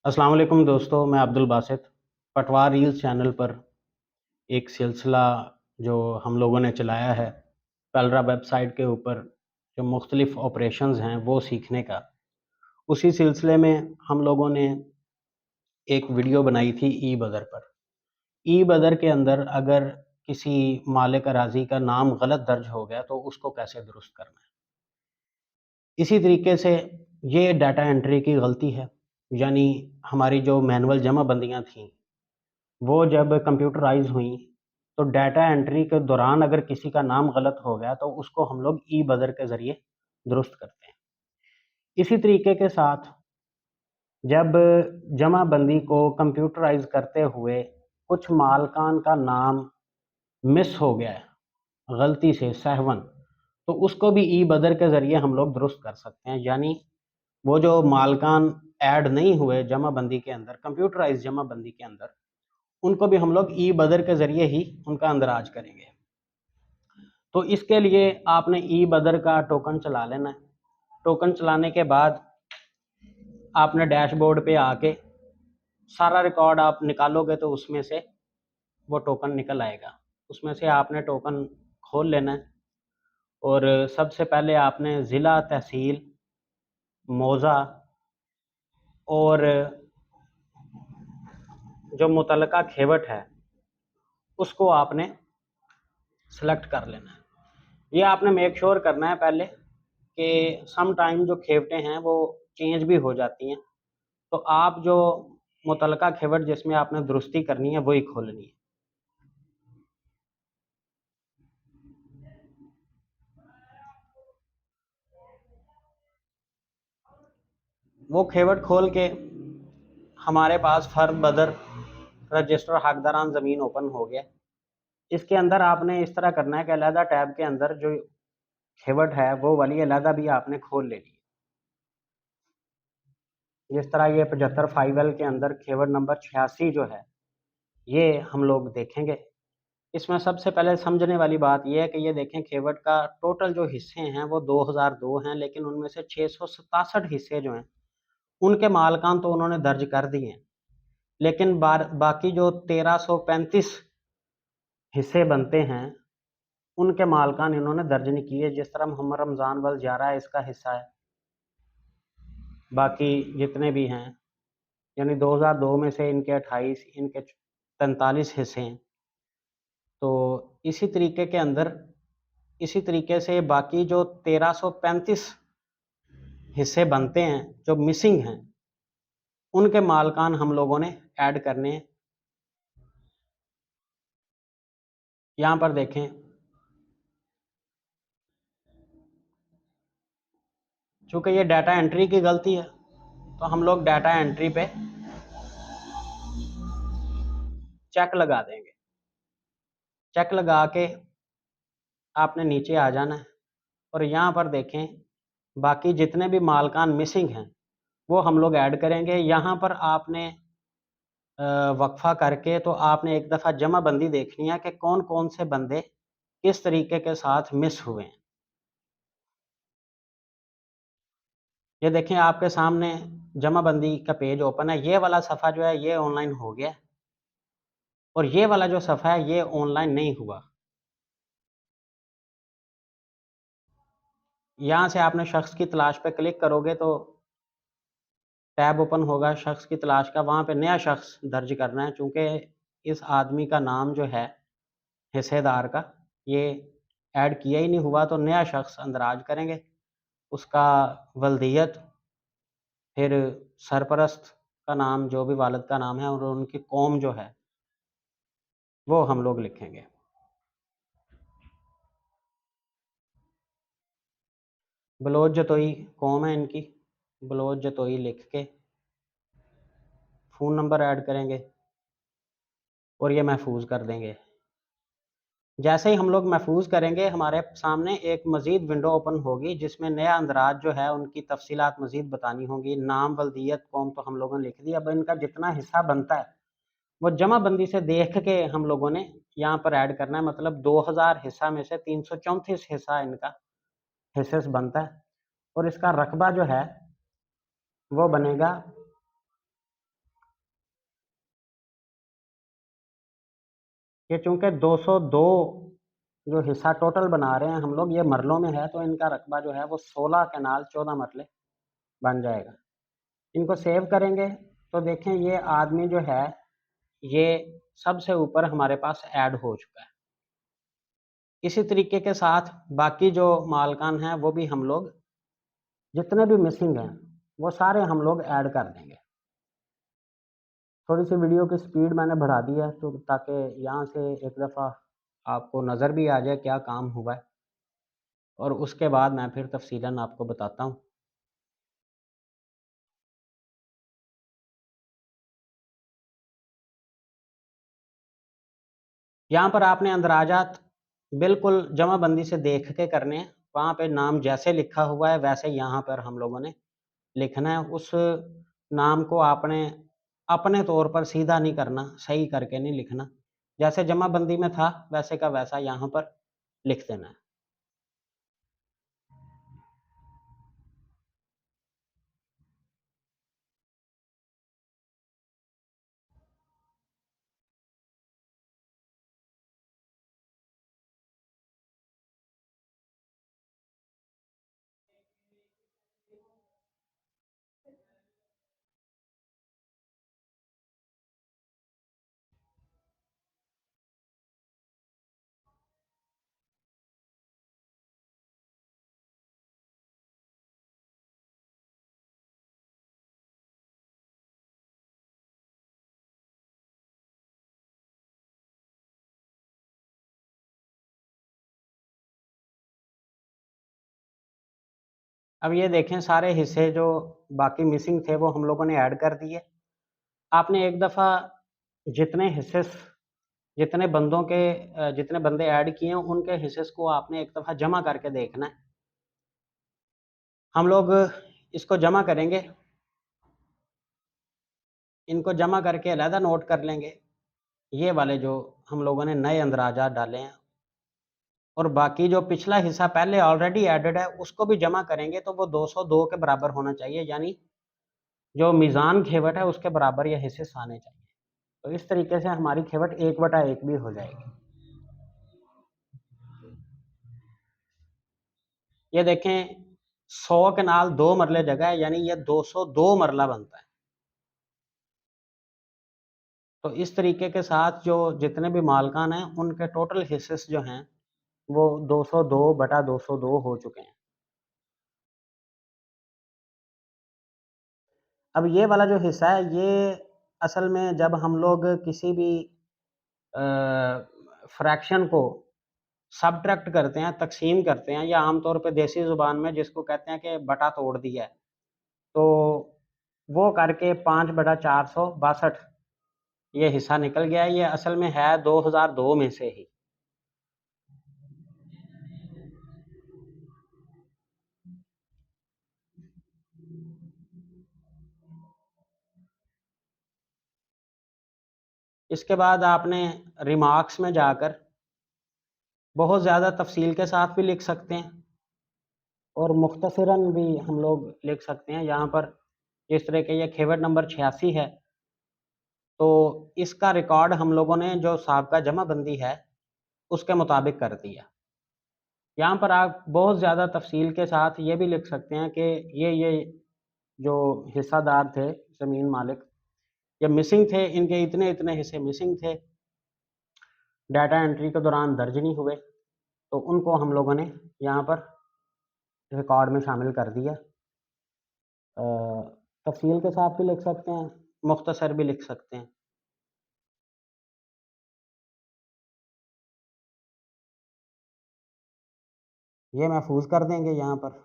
अस्सलाम वालेकुम दोस्तों, मैं अब्दुल बासित। पटवार रील्स चैनल पर एक सिलसिला जो हम लोगों ने चलाया है, पेल्रा वेबसाइट के ऊपर जो मुख्तलिफ़ ऑपरेशंस हैं वो सीखने का। उसी सिलसिले में हम लोगों ने एक वीडियो बनाई थी ई-बदर पर। ई-बदर के अंदर अगर किसी मालिक अराज़ी का नाम गलत दर्ज हो गया तो उसको कैसे दुरुस्त करना है। इसी तरीके से ये डाटा एंट्री की गलती है, यानी हमारी जो मैनुअल जमाबंदियाँ थीं वो जब कंप्यूटराइज़ हुईं, तो डाटा एंट्री के दौरान अगर किसी का नाम गलत हो गया, तो उसको हम लोग ई-बदर के ज़रिए दुरुस्त करते हैं। इसी तरीके के साथ जब जमाबंदी को कंप्यूटराइज़ करते हुए कुछ मालकान का नाम मिस हो गया है, गलती से सहवन, तो उसको भी ई-बदर के ज़रिए हम लोग दुरुस्त कर सकते हैं। यानी वो जो मालकान ऐड नहीं हुए जमाबंदी के अंदर, कंप्यूटराइज़ जमाबंदी के अंदर, उनको भी हम लोग ई-बदर के ज़रिए ही उनका अंदराज करेंगे। तो इसके लिए आपने ई-बदर का टोकन चला लेना है। टोकन चलाने के बाद आपने डैशबोर्ड पे आके सारा रिकॉर्ड आप निकालोगे तो उसमें से वो टोकन निकल आएगा। उसमें से आपने टोकन खोल लेना है और सबसे पहले आपने ज़िला, तहसील, मौज़ा और जो मुतल्लका खेवट है, उसको आपने सेलेक्ट कर लेना है। ये आपने मेक श्योर करना है पहले कि सम टाइम जो खेवटें हैं वो चेंज भी हो जाती हैं। तो आप जो मुतल्लका खेवट जिसमें आपने दुरुस्ती करनी है वही खोलनी है। वो खेवट खोल के हमारे पास फर्द बदर रजिस्टर हकदारान ज़मीन ओपन हो गया। इसके अंदर आपने इस तरह करना है कि अलहदा टैब के अंदर जो खेवट है वो वाली अलहदा भी आपने खोल लेनी है। जिस तरह ये 75 फाइवल के अंदर खेवट नंबर 86 जो है, ये हम लोग देखेंगे। इसमें सबसे पहले समझने वाली बात ये है कि ये देखें खेवट का टोटल जो हिस्से हैं वो 2002 हैं, लेकिन उनमें से 667 हिस्से जो हैं उनके मालकान तो उन्होंने दर्ज कर दिए हैं, लेकिन बाकी जो 1335 हिस्से बनते हैं उनके मालकान इन्होंने दर्ज नहीं किए। जिस तरह मोहम्मद रमज़ान वल जारा इसका हिस्सा है, बाकी जितने भी हैं, यानी 2002 में से इनके 28, इनके 43 हिस्से हैं। तो इसी तरीके के अंदर इसी तरीके से बाकी जो 1335 हिस्से बनते हैं जो मिसिंग हैं, उनके मालकान हम लोगों ने ऐड करने हैं। यहाँ पर देखें, चूंकि ये डाटा एंट्री की गलती है तो हम लोग डाटा एंट्री पे चेक लगा देंगे। चेक लगा के आपने नीचे आ जाना है और यहाँ पर देखें बाकी जितने भी मालकान मिसिंग हैं वो हम लोग ऐड करेंगे। यहाँ पर आपने वक्फा करके तो आपने एक दफ़ा जमाबंदी देखनी है कि कौन कौन से बंदे किस तरीके के साथ मिस हुए हैं। ये देखें आपके सामने जमाबंदी का पेज ओपन है। ये वाला सफ़ा जो है ये ऑनलाइन हो गया और ये वाला जो सफ़ा है ये ऑनलाइन नहीं हुआ। यहाँ से आपने शख्स की तलाश पे क्लिक करोगे तो टैब ओपन होगा शख्स की तलाश का। वहाँ पे नया शख्स दर्ज करना है, चूँकि इस आदमी का नाम जो है हिस्सेदार का ये ऐड किया ही नहीं हुआ, तो नया शख्स अंदराज करेंगे। उसका वल्दियत, फिर सरपरस्त का नाम, जो भी वालिद का नाम है, और उनकी कौम जो है वो हम लोग लिखेंगे। बलोच जतोई कौम है इनकी, बलोच जतोई लिख के फ़ोन नंबर ऐड करेंगे और ये महफूज कर देंगे। जैसे ही हम लोग महफूज करेंगे हमारे सामने एक मज़ीद विंडो ओपन होगी जिसमें नया अंदराज जो है उनकी तफसीलात मज़ीद बतानी होंगी। नाम, वल्दियत, कौम तो हम लोगों ने लिख दी। अब इनका जितना हिस्सा बनता है वो जमाबंदी से देख के हम लोगों ने यहाँ पर ऐड करना है। मतलब 2000 हिस्सा में से 334 हिस्सा इनका हिस्से से बनता है और इसका रकबा जो है वो बनेगा ये चूँकि 202 जो हिस्सा टोटल बना रहे हैं हम लोग, ये मरलों में है, तो इनका रकबा जो है वो 16 कनाल 14 मरले बन जाएगा। इनको सेव करेंगे तो देखें ये आदमी जो है ये सबसे ऊपर हमारे पास ऐड हो चुका है। इसी तरीके के साथ बाकी जो मालकान हैं वो भी हम लोग जितने भी मिसिंग हैं वो सारे हम लोग ऐड कर देंगे। थोड़ी सी वीडियो की स्पीड मैंने बढ़ा दी है तो ताकि यहाँ से एक दफ़ा आपको नज़र भी आ जाए क्या काम हुआ है, और उसके बाद मैं फिर तफसीलन आपको बताता हूँ। यहाँ पर आपने अंदराजात बिल्कुल जमाबंदी से देख के करने हैं। वहाँ पे नाम जैसे लिखा हुआ है वैसे यहाँ पर हम लोगों ने लिखना है। उस नाम को आपने अपने तौर पर सीधा नहीं करना, सही करके नहीं लिखना। जैसे जमाबंदी में था वैसे का वैसा यहाँ पर लिख देना है। अब ये देखें सारे हिस्से जो बाकी मिसिंग थे वो हम लोगों ने ऐड कर दिए। आपने एक दफ़ा जितने हिस्से जितने बंदों के जितने बंदे ऐड किए हैं उनके हिस्सेस को आपने एक दफ़ा जमा करके देखना है। हम लोग इसको जमा करेंगे, इनको जमा करके अलहदा नोट कर लेंगे। ये वाले जो हम लोगों ने नए अंदराजात डाले हैं, और बाकी जो पिछला हिस्सा पहले ऑलरेडी एडेड है उसको भी जमा करेंगे तो वो 202 के बराबर होना चाहिए, यानी जो मीज़ान खेवट है उसके बराबर ये हिस्से आने चाहिए। तो इस तरीके से हमारी खेवट 1/1 भी हो जाएगी। ये देखें 100 कनाल 2 मरले जगह है, यानी ये 202 मरला बनता है। तो इस तरीके के साथ जो जितने भी मालकान हैं उनके टोटल हिस्सेस जो हैं वो 202/202 हो चुके हैं। अब ये वाला जो हिस्सा है ये असल में जब हम लोग किसी भी फ्रैक्शन को सब्ट्रैक्ट करते हैं, तक़सीम करते हैं, या आम तौर पे देसी ज़ुबान में जिसको कहते हैं कि बटा तोड़ दिया है, तो वो करके 5/462 ये हिस्सा निकल गया है। ये असल में है 2002 में से ही। इसके बाद आपने रिमार्क्स में जाकर बहुत ज़्यादा तफ़सील के साथ भी लिख सकते हैं और मुख्तसरन भी हम लोग लिख सकते हैं। यहाँ पर जिस तरह के ये खेवट नंबर 86 है, तो इसका रिकॉर्ड हम लोगों ने जो साबका जमाबंदी है उसके मुताबिक कर दिया। यहाँ पर आप बहुत ज़्यादा तफ़सील के साथ ये भी लिख सकते हैं कि ये जो हिस्सादार थे ज़मीन मालिक, ये मिसिंग थे, इनके इतने-इतने हिस्से मिसिंग थे, डाटा एंट्री के दौरान दर्ज नहीं हुए, तो उनको हम लोगों ने यहाँ पर रिकॉर्ड में शामिल कर दिया। तफ़सील के साथ भी लिख सकते हैं, मुख्तसर भी लिख सकते हैं। ये महफूज कर देंगे यहाँ पर।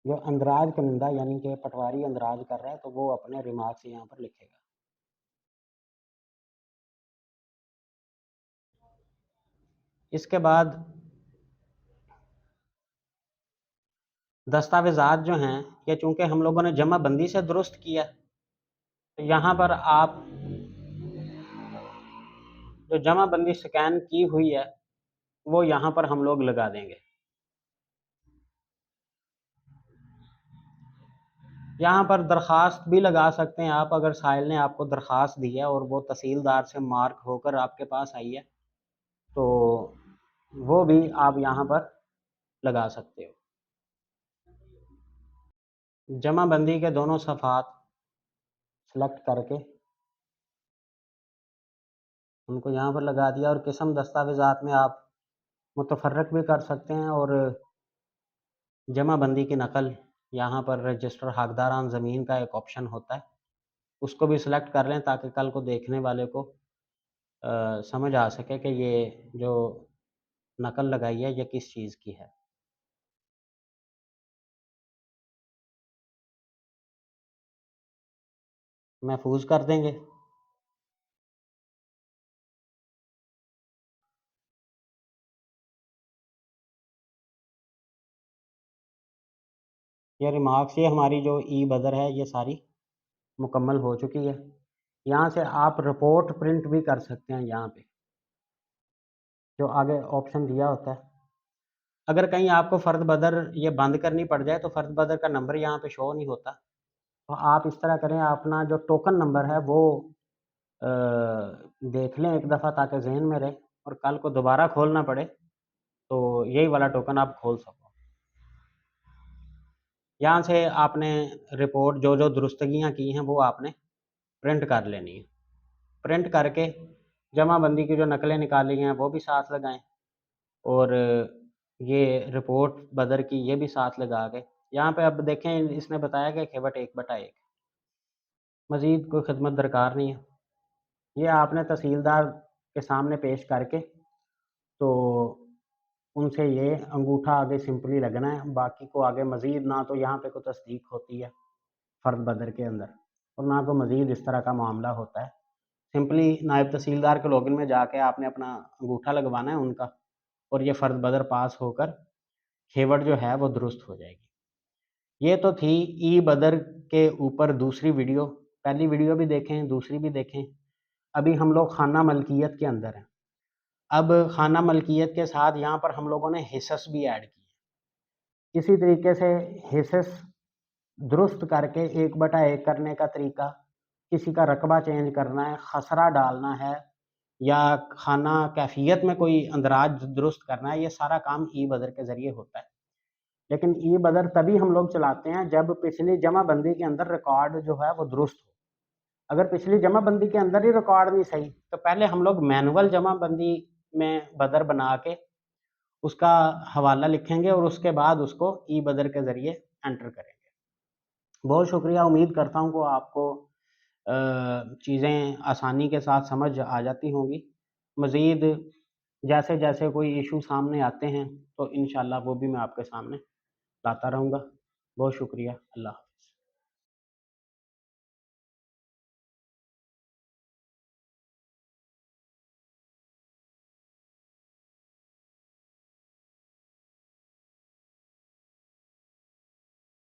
जो अंदराज कनिंदा यानी कि पटवारी अंदराज कर रहा है तो वो अपने रिमार्क्स यहाँ पर लिखेगा। इसके बाद दस्तावेज़ात जो हैं ये चूँकि हम लोगों ने जमाबंदी से दुरुस्त किया, तो यहाँ पर आप जो जमाबंदी स्कैन की हुई है वो यहाँ पर हम लोग लगा देंगे। यहाँ पर दरख्वास्त भी लगा सकते हैं आप, अगर साहिल ने आपको दरख्वास्त दी है और वो तहसीलदार से मार्क होकर आपके पास आई है तो वो भी आप यहाँ पर लगा सकते हो। जमाबंदी के दोनों सफ़ात सेलेक्ट करके उनको यहाँ पर लगा दिया और किस्म दस्तावेज़ात में आप मुतफर्रक भी कर सकते हैं और जमाबंदी की नकल यहाँ पर रजिस्टर हकदारान ज़मीन का एक ऑप्शन होता है, उसको भी सिलेक्ट कर लें ताकि कल को देखने वाले को समझ आ सके कि ये जो नकल लगाई है ये किस चीज़ की है। महफूज कर देंगे। ये रिमार्क्स, ये हमारी जो ई बदर है ये सारी मुकम्मल हो चुकी है। यहाँ से आप रिपोर्ट प्रिंट भी कर सकते हैं, यहाँ पे जो आगे ऑप्शन दिया होता है। अगर कहीं आपको फ़र्द बदर ये बंद करनी पड़ जाए तो फ़र्द बदर का नंबर यहाँ पे शो नहीं होता, तो आप इस तरह करें, अपना जो टोकन नंबर है वो देख लें एक दफ़ा ताकि ज़हन में रहे और कल को दोबारा खोलना पड़े तो यही वाला टोकन आप खोल सको। यहाँ से आपने रिपोर्ट जो दुरुस्तगियाँ की हैं वो आपने प्रिंट कर लेनी है। प्रिंट करके जमाबंदी की जो नकलें निकाली हैं वो भी साथ लगाएं और ये रिपोर्ट बदर की ये भी साथ लगा के यहाँ पे अब देखें इसने बताया कि खेवट 1/1, मज़ीद कोई खिदमत दरकार नहीं है। ये आपने तहसीलदार के सामने पेश करके तो उनसे ये अंगूठा आगे सिंपली लगना है, बाकी को आगे मज़ीद ना तो यहाँ पे कोई तस्दीक होती है फ़र्द बदर के अंदर और ना कोई मज़ीद इस तरह का मामला होता है। सिंपली नायब तहसीलदार के लॉगिन में जाके आपने अपना अंगूठा लगवाना है उनका और ये फ़र्द बदर पास होकर खेवट जो है वो दुरुस्त हो जाएगी। ये तो थी ई बदर के ऊपर दूसरी वीडियो, पहली वीडियो भी देखें, दूसरी भी देखें। अभी हम लोग खाना मलकियत के अंदर हैं। अब खाना मलकियत के साथ यहाँ पर हम लोगों ने हिस्स भी ऐड किए। इसी तरीके से हिस्स दुरुस्त करके 1/1 करने का तरीका, किसी का रकबा चेंज करना है, खसरा डालना है या खाना कैफियत में कोई अंदराज दुरुस्त करना है, ये सारा काम ई बदर के ज़रिए होता है। लेकिन ई बदर तभी हम लोग चलाते हैं जब पिछली जमाबंदी के अंदर रिकॉर्ड जो है वो दुरुस्त हो। अगर पिछली जमाबंदी के अंदर ही रिकॉर्ड नहीं सही तो पहले हम लोग मैनुअल जमाबंदी में बदर बना के उसका हवाला लिखेंगे और उसके बाद उसको ई बदर के ज़रिए एंटर करेंगे। बहुत शुक्रिया, उम्मीद करता हूँ कि आपको चीज़ें आसानी के साथ समझ आ जाती होंगी। मज़ीद जैसे-जैसे कोई इशू सामने आते हैं तो इंशाअल्लाह वो भी मैं आपके सामने लाता रहूँगा। बहुत शुक्रिया, अल्लाह हाफ़िज़।